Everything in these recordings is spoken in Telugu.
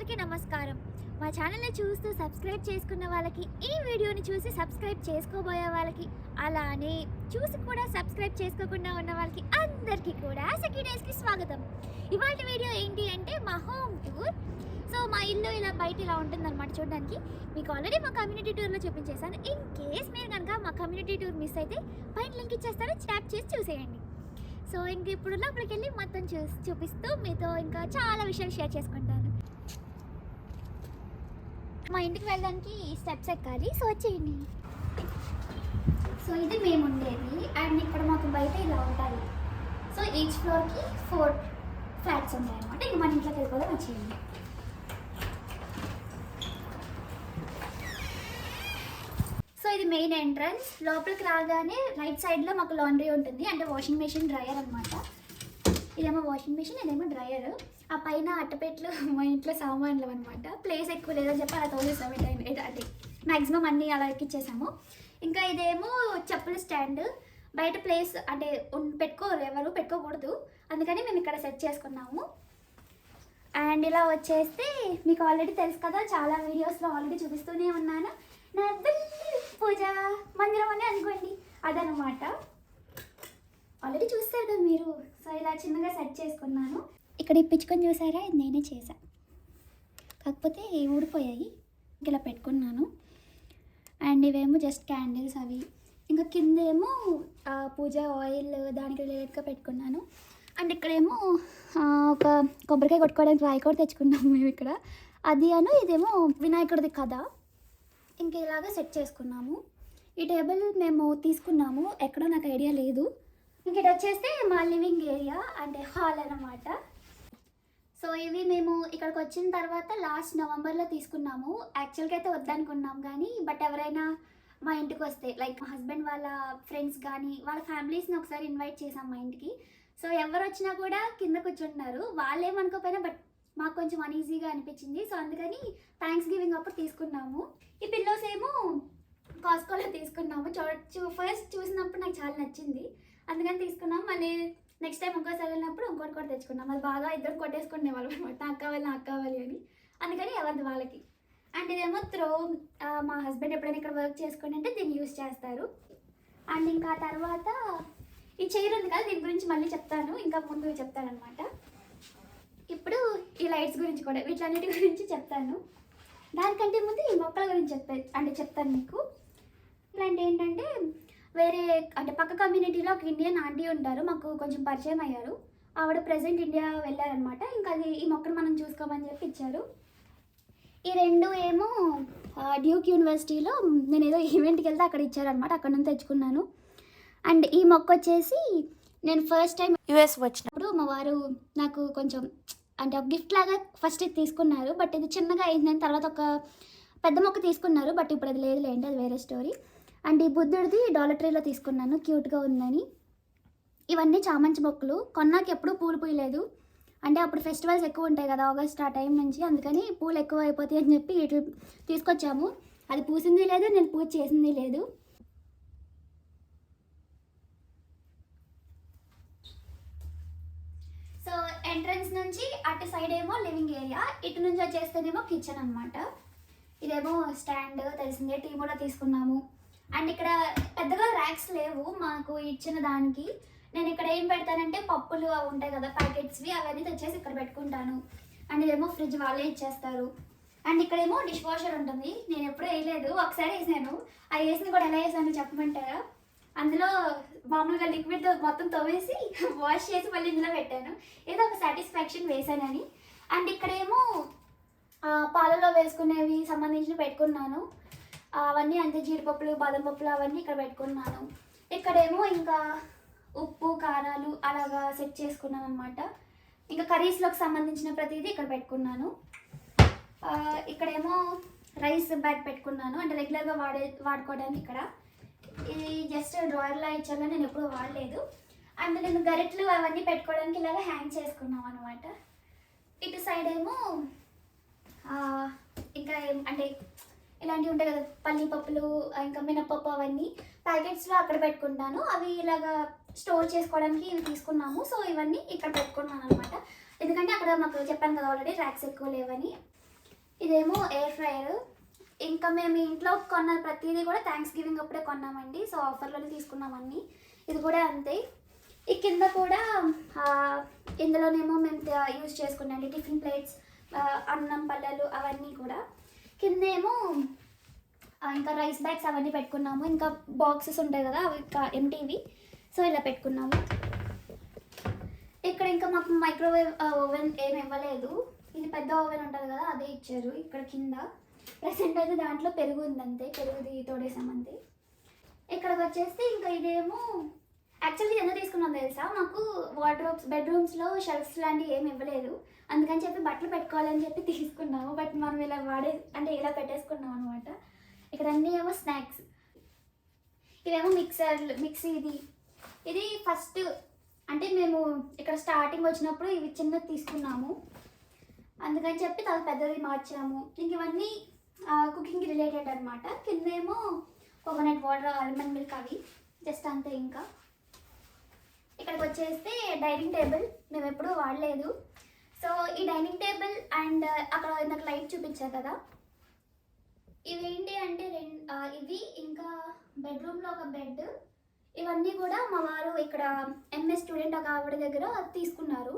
అందరికీ నమస్కారం. మా ఛానల్ని చూస్తూ సబ్స్క్రైబ్ చేసుకున్న వాళ్ళకి, ఈ వీడియోని చూసి సబ్స్క్రైబ్ చేసుకోబోయే వాళ్ళకి, అలానే చూసి కూడా సబ్స్క్రైబ్ చేసుకోకుండా ఉన్న వాళ్ళకి అందరికీ కూడా సెకండ్ డేస్కి స్వాగతం. ఇవాళ వీడియో ఏంటి అంటే మా హోమ్ టూర్. సో మా ఇల్లు ఇలా బయట ఇలా ఉంటుందన్నమాట చూడడానికి. మీకు ఆల్రెడీ మా కమ్యూనిటీ టూర్లో చూపించేసాను. ఇన్ కేస్ మీరు కనుక మా కమ్యూనిటీ టూర్ మిస్ అయితే పైన లింక్ ఇచ్చేస్తాను, ట్యాప్ చేసి చూసేయండి. సో ఇంక ఇప్పుడు లోపలికి వెళ్ళి మొత్తం చూపిస్తూ మీతో ఇంకా చాలా విషయాలు షేర్ చేసుకుంటాను. మా ఇంటికి వెళ్ళడానికి స్టెప్స్ ఎక్కాలి, సో వచ్చేయండి. సో ఇది మేము ఉండేది, అండ్ ఇక్కడ మాకు బయట ఇలా ఉంటాయి. సో ఈచ్ ఫ్లోర్కి 4 ఫ్లాట్స్ ఉంటాయి అనమాట. ఇంక మన ఇంట్లోకి వెళ్ళిపోతే వచ్చేయండి. సో ఇది మెయిన్ ఎంట్రన్స్. లోపలికి రాగానే రైట్ సైడ్లో మాకు లాండ్రీ ఉంటుంది, అంటే వాషింగ్ మెషిన్, డ్రయర్ అనమాట. ఇదేమో వాషింగ్ మెషిన్, ఇదేమో డ్రయర్. ఆ పైన అట్టపెట్లు మా ఇంట్లో సామాన్లు అనమాట. ప్లేస్ ఎక్కువ లేదని చెప్పి అలా తోలేసాము. అంటే మ్యాక్సిమం అన్నీ అలా ఎక్కిచ్చేసాము. ఇంకా ఇదేమో చెప్పుల స్టాండ్. బయట ప్లేస్ అంటే పెట్టుకోరు, ఎవరు పెట్టుకోకూడదు, అందుకని మేము ఇక్కడ సెట్ చేసుకున్నాము. అండ్ ఇలా వచ్చేస్తే మీకు ఆల్రెడీ తెలుసు కదా, చాలా వీడియోస్లో ఆల్రెడీ చూపిస్తూనే ఉన్నాను, నా పూజ మందిరం అని అనుకోండి, అదనమాట. ఆల్రెడీ చూస్తారు కదా మీరు. సో ఇలా చిన్నగా సెట్ చేసుకున్నాను. ఇక్కడ ఇప్పించుకొని చూసారా, ఇది నేనే చేశాను, కాకపోతే ఊడిపోయాయి. ఇలా పెట్టుకున్నాను. అండ్ ఇవేమో జస్ట్ క్యాండిల్స్ అవి. ఇంకా కింద ఏమో పూజ ఆయిల్ దానికి రిలేటెడ్గా పెట్టుకున్నాను. అండ్ ఇక్కడేమో ఒక కొబ్బరికాయ కొట్టుకోవడానికి రాయి కూడా తెచ్చుకున్నాము మేము ఇక్కడ. అది ఇదేమో వినాయకుడిది కదా. ఇంకా ఇలాగా సెట్ చేసుకున్నాము. ఈ టేబుల్ మేము తీసుకున్నాము, ఎక్కడో నాకు ఐడియా లేదు. ఇంక ఇది వచ్చేస్తే మా లివింగ్ ఏరియా, అంటే హాల్ అన్నమాట. సో ఇవి మేము ఇక్కడికి వచ్చిన తర్వాత లాస్ట్ నవంబర్లో తీసుకున్నాము. యాక్చువల్గా అయితే వద్దనుకున్నాం, కానీ బట్ ఎవరైనా మా ఇంటికి వస్తే, లైక్ మా హస్బెండ్ వాళ్ళ ఫ్రెండ్స్ కానీ వాళ్ళ ఫ్యామిలీస్ని ఒకసారి ఇన్వైట్ చేసాం మా ఇంటికి. సో ఎవరు వచ్చినా కూడా కింద కూర్చుంటున్నారు. వాళ్ళు ఏమనుకోకపోయినా బట్ మాకు కొంచెం అనీజీగా అనిపించింది. సో అందుకని థ్యాంక్స్ గివింగ్ అప్పుడు తీసుకున్నాము. ఈ పిల్లోస్ ఏమో కాస్కోలో తీసుకున్నాము. ఫస్ట్ చూసినప్పుడు నాకు చాలా నచ్చింది, అందుకని తీసుకున్నాము. మళ్ళీ నెక్స్ట్ టైం ఇంకోసారి వెళ్ళినప్పుడు ఇంకోటి కూడా తెచ్చుకున్నాం. అది బాగా ఇద్దరు కొట్టేసుకునే వాళ్ళు అనమాట, నాకు కావాలి అని. అందుకని ఎవరిది వాళ్ళకి. అండ్ ఇదేమో మా హస్బెండ్ ఎప్పుడైనా ఇక్కడ వర్క్ చేసుకుని అంటే దీన్ని యూజ్ చేస్తారు. అండ్ ఇంకా తర్వాత ఈ చైర్ ఉంది కదా, దీని గురించి మళ్ళీ చెప్తాను, ఇంకా ముందు చెప్తానమాట. ఇప్పుడు ఈ లైట్స్ గురించి కూడా, వీటన్నిటి గురించి చెప్తాను. దానికంటే ముందు ఈ మొక్కల గురించి చెప్తాను మీకు. ఇలాంటి ఏంటంటే వేరే అంటే పక్క కమ్యూనిటీలో ఒక ఇండియన్ ఆంటీ ఉంటారు, మాకు కొంచెం పరిచయం అయ్యారు. ఆవిడ ప్రెజెంట్ ఇండియా వెళ్ళారనమాట. ఇంకా అది ఈ మొక్కను మనం చూసుకోమని చెప్పి ఇచ్చారు. ఈ రెండు ఏమో డ్యూక్ యూనివర్సిటీలో నేను ఏదో ఈవెంట్కి వెళ్తే అక్కడ ఇచ్చారనమాట, అక్కడ నుంచి తెచ్చుకున్నాను. అండ్ ఈ మొక్క వచ్చేసి నేను ఫస్ట్ టైం యూఎస్ వచ్చినప్పుడు మా వారు నాకు కొంచెం అంటే ఒక గిఫ్ట్ లాగా ఫస్ట్ ఇది తీసుకున్నారు. బట్ ఇది చిన్నగా అయిందని తర్వాత ఒక పెద్ద మొక్క తీసుకున్నారు, బట్ ఇప్పుడు అది లేదులేండి, అది వేరే స్టోరీ. అండ్ ఈ బుద్ధుడిది డాలర్ ట్రీలో తీసుకున్నాను, క్యూట్గా ఉందని. ఇవన్నీ చామంతి మొక్కలు. కొన్నాకి ఎప్పుడూ పూలు పూయలేదు, అంటే అప్పుడు ఫెస్టివల్స్ ఎక్కువ ఉంటాయి కదా ఆగస్ట్ ఆ టైం నుంచి, అందుకని పూలు ఎక్కువ అయిపోతాయి అని చెప్పి ఇటు తీసుకొచ్చాము. అది పూసింది లేదు, నేను పూజ చేసింది లేదు. సో ఎంట్రన్స్ నుంచి అటు సైడ్ ఏమో లివింగ్ ఏరియా, ఇటు నుంచి వచ్చేస్తేనేమో కిచెన్ అనమాట. ఇదేమో స్టాండ్ తెలిసిందే, టీ కూడా తీసుకున్నాము. అండ్ ఇక్కడ పెద్దగా ర్యాక్స్ లేవు మాకు ఇచ్చిన దానికి. నేను ఇక్కడ ఏం పెడతానంటే పప్పులు అవి ఉంటాయి కదా ప్యాకెట్స్వి, అవన్నీ తెచ్చేసి ఇక్కడ పెట్టుకుంటాను. అండ్ ఇదేమో ఫ్రిడ్జ్ వాళ్ళే ఇచ్చేస్తారు. అండ్ ఇక్కడేమో డిష్ వాషర్ ఉంటుంది, నేను ఎప్పుడూ వేయలేదు, ఒకసారి వేసాను. ఆ వేసింది కూడా ఎలా వేసాను చెప్పమంటారా? అందులో మామూలుగా లిక్విడ్ మొత్తం తవ్వేసి వాష్ చేసి మళ్ళీ ఇందులో పెట్టాను, ఏదో ఒక సాటిస్ఫాక్షన్ వేసానని. అండ్ ఇక్కడేమో పాలలో వేసుకునేవి సంబంధించి పెట్టుకున్నాను, అవన్నీ అంతే, జీడిపప్పులు బాదం పప్పులు అవన్నీ ఇక్కడ పెట్టుకున్నాను. ఇక్కడేమో ఇంకా ఉప్పు కారాలు అలాగా సెట్ చేసుకున్నాను అనమాట. ఇంకా కర్రీస్లోకి సంబంధించిన ప్రతిదీ ఇక్కడ పెట్టుకున్నాను. ఇక్కడేమో రైస్ బ్యాగ్ పెట్టుకున్నాను, అంటే రెగ్యులర్గా వాడుకోవడానికి. ఇక్కడ ఇది జస్ట్ డ్రాయర్లో ఇచ్చాను, నేను ఎప్పుడూ వాడలేదు. అండ్ నేను గరిట్లు అవన్నీ పెట్టుకోవడానికి ఇలాగ హ్యాంగ్ చేసుకున్నాం అనమాట. ఇటు సైడ్ ఏమో ఇంకా అంటే ఇలాంటివి ఉంటాయి కదా పల్లి పప్పులు, ఇంకా మినపప్పు, అవన్నీ ప్యాకెట్స్లో అక్కడ పెట్టుకుంటాను. అవి ఇలాగా స్టోర్ చేసుకోవడానికి ఇవి తీసుకున్నాము. సో ఇవన్నీ ఇక్కడ పెట్టుకున్నాను అనమాట, ఎందుకంటే అక్కడ మాకు చెప్పాను కదా ఆల్రెడీ ర్యాక్స్ ఎక్కువ లేవని. ఇదేమో ఎయిర్ ఫ్రైయర్. ఇంకా మేము ఇంట్లో కొన్న ప్రతిదీ కూడా థ్యాంక్స్ గివింగ్ అప్పుడే కొన్నామండి. సో ఆఫర్లోనే తీసుకున్నామన్నీ. ఇది కూడా అంతే. ఈ కింద కూడా ఇందులోనేమో మేము యూజ్ చేసుకున్నాండి టిఫిన్ ప్లేట్స్, అన్నం పళ్ళలు అవన్నీ కూడా. కిందేమో ఇంకా రైస్ బ్యాగ్స్ అవన్నీ పెట్టుకున్నాము. ఇంకా బాక్సెస్ ఉంటాయి కదా, అవి ఎంటీవి. సో ఇలా పెట్టుకున్నాము. ఇక్కడ ఇంకా మాకు మైక్రోవేవ్ ఓవెన్ ఏమి ఇవ్వలేదు. ఇది పెద్ద ఓవెన్ ఉంటుంది కదా, అదే ఇచ్చారు. ఇక్కడ కింద ప్రెసెంట్ అయితే దాంట్లో పెరుగు ఉందంతే, పెరుగుది తోడేసామంతే. ఇక్కడికి వచ్చేస్తే ఇంకా ఇదేమో యాక్చువల్లీ ఎందుకు తీసుకున్నాం తెలుసా, మాకు వార్డ్రోబ్స్ బెడ్రూమ్స్లో షెల్ఫ్స్ లాంటివి ఏమి ఇవ్వలేదు. అందుకని చెప్పి బట్టలు పెట్టుకోవాలని చెప్పి తీసుకున్నాము. బట్ మనం ఇలా ఇలా పెట్టేసుకున్నాం అనమాట. ఇక్కడ అన్నీ ఏమో స్నాక్స్, ఇవేమో మిక్సీ. ఇది ఫస్ట్ అంటే మేము ఇక్కడ స్టార్టింగ్ వచ్చినప్పుడు ఇవి చిన్నది తీసుకున్నాము, అందుకని చెప్పి చాలా పెద్దది మార్చాము. ఇంక ఇవన్నీ కుకింగ్ రిలేటెడ్ అనమాట. కిందేమో కోకోనట్ వాటర్, ఆల్మండ్ మిల్క్ అవి జస్ట్ అంతే. ఇంకా ఇక్కడికి వచ్చేస్తే డైనింగ్ టేబుల్ మేము ఎప్పుడూ వాడలేదు. సో ఈ డైనింగ్ టేబుల్ అండ్ అక్కడ నాకు లైట్ చూపించారు కదా, ఇవేంటి అంటే ఇవి ఇంకా బెడ్రూమ్లో ఒక బెడ్. ఇవన్నీ కూడా మా వారు ఇక్కడ ఎంఎస్ స్టూడెంట్ ఒక ఆవిడ దగ్గర తీసుకున్నారు.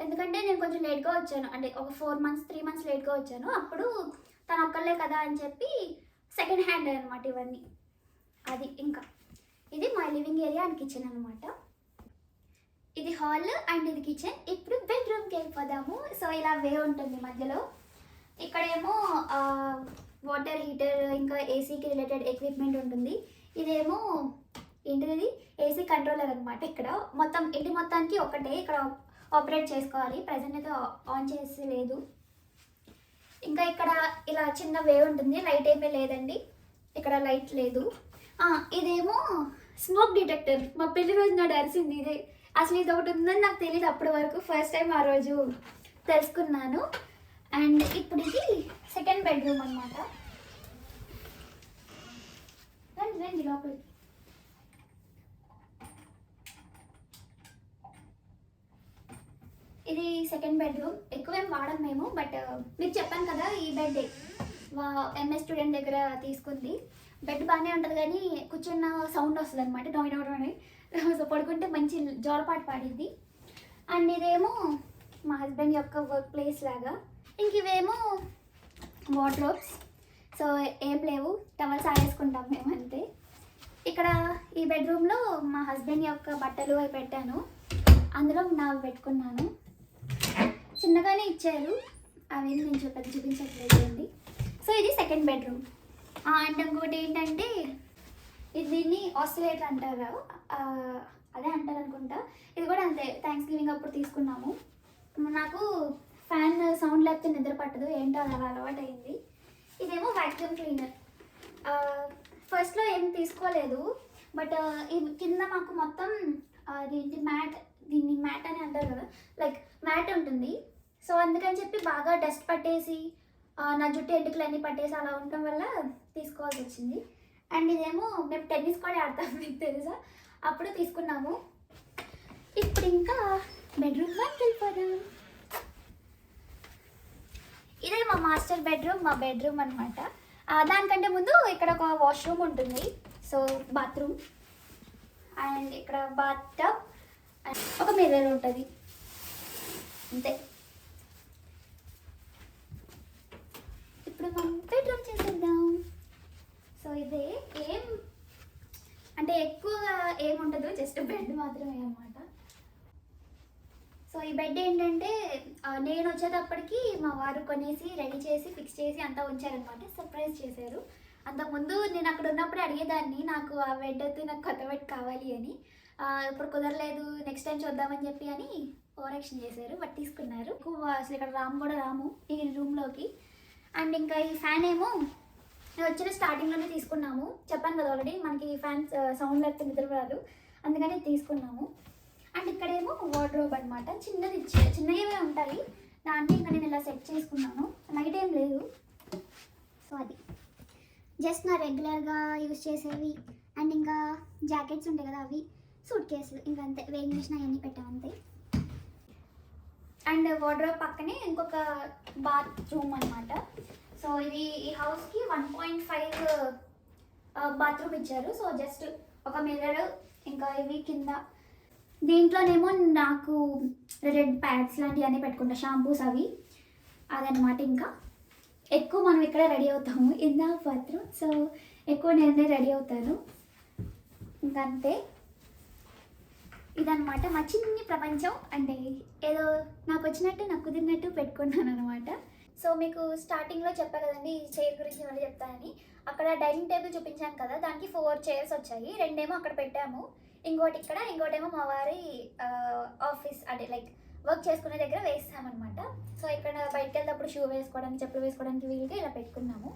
ఎందుకంటే నేను కొంచెం లేట్గా వచ్చాను, అంటే ఒక 3 months లేట్గా వచ్చాను. అప్పుడు తను ఒక్కళ్ళే కదా అని చెప్పి సెకండ్ హ్యాండ్ అనమాట ఇవన్నీ. అది ఇంకా ఇది మా లివింగ్ ఏరియా అండ్ కిచెన్ అనమాట. ఇది హాల్ అండ్ ఇది కిచెన్. ఇప్పుడు బెడ్రూమ్కి వెళ్ళిపోదాము. సో ఇలా వే ఉంటుంది మధ్యలో. ఇక్కడేమో వాటర్ హీటర్ ఇంకా ఏసీకి రిలేటెడ్ ఎక్విప్మెంట్ ఉంటుంది. ఇదేమో ఏంటిది ఏసీ కంట్రోలర్ అనమాట. ఇక్కడ మొత్తం ఇంటి మొత్తానికి ఒకటే ఇక్కడ ఆపరేట్ చేసుకోవాలి. ప్రజెంట్ అయితే ఆన్ చేసి లేదు. ఇంకా ఇక్కడ ఇలా చిన్న వే ఉంటుంది. లైట్ ఏమీ లేదండి, ఇక్కడ లైట్ లేదు. ఇదేమో స్మోక్ డిటెక్టర్. మా పెళ్లి రోజు నాడు అరిసింది ఇదే. అసలు ఇది ఒకటి ఉందని నాకు తెలియదు అప్పటి వరకు. ఫస్ట్ టైం ఆ రోజు తెలుసుకున్నాను. అండ్ ఇప్పుడు ఇది సెకండ్ బెడ్రూమ్ అనమాట. రండి లోపలికి. ఇది సెకండ్ బెడ్రూమ్. ఎక్కువేం వాడం మేము, బట్ మీకు చెప్పాను కదా ఈ బెడ్ ఎంఎస్ స్టూడెంట్ దగ్గర తీసుకుంది. బెడ్ బాగానే ఉంటుంది కానీ కూర్చున్న సౌండ్ వస్తుంది అనమాట, డోని. సో పడుకుంటే మంచి జోలపాటు పాడిద్ది. అండ్ ఇదేమో మా హస్బెండ్ యొక్క వర్క్ ప్లేస్ లాగా. ఇంక ఇవేమో వార్డ్రోబ్స్. సో ఏం లేవు, టవల్స్ ఆడేసుకుంటాం మేము అంతే. ఇక్కడ ఈ బెడ్రూమ్లో మా హస్బెండ్ యొక్క బట్టలు అవి పెట్టాను, అందులో నాకు పెట్టుకున్నాను. చిన్నగానే ఇచ్చారు, అవి నేను చూపించట్లేదు అండి. సో ఇది సెకండ్ బెడ్రూమ్. అండ్ ఇంకోటి ఏంటంటే దీన్ని ఆసిలేటర్ అంటారు, అదే అంటారు అనుకుంటా. ఇది కూడా అంతే, థ్యాంక్స్ గివింగ్ అప్పుడు తీసుకున్నాము. నాకు ఫ్యాన్ సౌండ్ లేకపోతే నిద్ర పట్టదు, ఏంటో అలా అలవాటు అయింది. ఇదేమో వ్యాక్యూమ్ క్లీనర్. ఫస్ట్లో ఏం తీసుకోలేదు, బట్ కింద మాకు మొత్తం దీన్ని మ్యాట్ అని అంటారు కదా, లైక్ మ్యాట్ ఉంటుంది. సో అందుకని చెప్పి బాగా డస్ట్ పట్టేసి నా జుట్టు ఎంటుకలు అన్నీ పట్టేసి అలా ఉండటం వల్ల తీసుకోవాల్సి వచ్చింది. అండ్ ఇదేమో మేము టెన్నిస్ కూడా ఆడతాం, మీకు తెలుసా, అప్పుడు తీసుకున్నాము. ఇప్పుడు ఇంకా బెడ్రూమ్లోకి వెళ్ళిపోదాం. ఇదే మా మాస్టర్ బెడ్రూమ్, మా బెడ్రూమ్ అనమాట. దానికంటే ముందు ఇక్కడ ఒక వాష్రూమ్ ఉంటుంది, సో బాత్రూమ్. అండ్ ఇక్కడ బాత్ టబ్, ఒక మిర్రర్ ఉంటుంది అంతే. ఇప్పుడు మనం బెడ్రూమ్ చేసేద్దాం. సో ఇదే అంటే ఎక్కువగా ఏముండదు, జస్ట్ బెడ్ మాత్రమే అనమాట. సో ఈ బెడ్ ఏంటంటే నేను వచ్చేటప్పటికి మా వారు కొనేసి రెడీ చేసి ఫిక్స్ చేసి అంతా ఉంచారనమాట, సర్ప్రైజ్ చేశారు. అంతకుముందు నేను అక్కడ ఉన్నప్పుడు అడిగేదాన్ని, నాకు ఆ బెడ్ అయితే నాకు కొత్త బెడ్ కావాలి అని. ఇప్పుడు కుదరలేదు, నెక్స్ట్ టైం చూద్దామని చెప్పి అని ఓవరాక్షన్ చేశారు, బట్ తీసుకున్నారు. అసలు ఇక్కడ కూడా రాము ఈ రూమ్లోకి. అండ్ ఇంకా ఈ ఫ్యాన్ ఏమో వచ్చిన స్టార్టింగ్లోనే తీసుకున్నాము, చెప్పాను కదా ఆల్రెడీ, మనకి ఫ్యాన్స్ సౌండ్ లేకపోతే నిద్ర రాదు, అందుకని తీసుకున్నాము. అండ్ ఇక్కడేమో వార్డ్రోబ్ అనమాట, చిన్నవే ఉంటాయి. దాంట్లో ఇంకా నేను ఇలా సెట్ చేసుకున్నాను, నైట్ ఏం లేదు. సో అది జస్ట్ నా రెగ్యులర్గా యూజ్ చేసేవి. అండ్ ఇంకా జాకెట్స్ ఉంటాయి కదా, అవి సూట్ కేసులు, ఇంకా అంతే, వేయింగ్ మిషన్ అవన్నీ పెట్టాం అంతే. అండ్ వార్డ్రోబ్ పక్కనే ఇంకొక బాత్ రూమ్ అనమాట. సో ఇది ఈ హౌస్కి 1.5 బాత్రూమ్ ఇచ్చారు. సో జస్ట్ ఒక మిర్రర్, ఇంకా ఇవి కింద. దీంట్లోనేమో నాకు రెడ్ ప్యాడ్స్ లాంటివి అన్నీ పెట్టుకుంటా, షాంపూస్ అవి, అదనమాట. ఇంకా ఎక్కువ మనం ఇక్కడ రెడీ అవుతాము ఇన్ ద బాత్రూమ్. సో ఎక్కువ నేనే రెడీ అవుతాను. ఇంకంతే, ఇదనమాట మా చిన్ని ప్రపంచం. అంటే ఏదో నాకు వచ్చినట్టు నాకు కుదిరినట్టు పెట్టుకున్నాను అనమాట. సో మీకు స్టార్టింగ్లో చెప్పా కదండి ఈ చైర్ గురించి మళ్ళీ చెప్తానని. అక్కడ డైనింగ్ టేబుల్ చూపించాను కదా, దానికి 4 చైర్స్ వచ్చాయి. 2 ఏమో అక్కడ పెట్టాము, ఇంకోటి ఇక్కడ, ఇంకోటేమో మా వారి ఆఫీస్ అంటే లైక్ వర్క్ చేసుకునే దగ్గర వేస్తామన్నమాట. సో ఇక్కడ బయటకు వెళ్ళేటప్పుడు షూ వేసుకోవడానికి, చెప్పులు వేసుకోవడానికి వీలుగా ఇలా పెట్టుకున్నాము.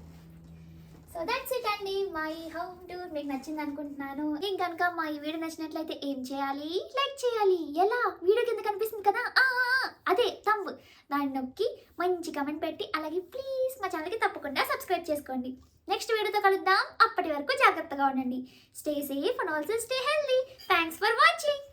సో దట్స్ ఇట్ అండి, మై హోమ్ టూర్. మీకు నచ్చింది అనుకుంటున్నాను. ఇంక కనుక మా ఈ వీడియో నచ్చినట్లయితే ఏం చేయాలి? లైక్ చేయాలి. ఎలా? వీడియో కింద కనిపిస్తుంది కదా, అదే థంబ్, దాన్ని నొక్కి మంచి కమెంట్ పెట్టి, అలాగే ప్లీజ్ మా ఛానల్కి తప్పకుండా సబ్స్క్రైబ్ చేసుకోండి. నెక్స్ట్ వీడియోతో కలుద్దాం. అప్పటి వరకు జాగ్రత్తగా ఉండండి. Stay safe and also stay healthy. Thanks for watching.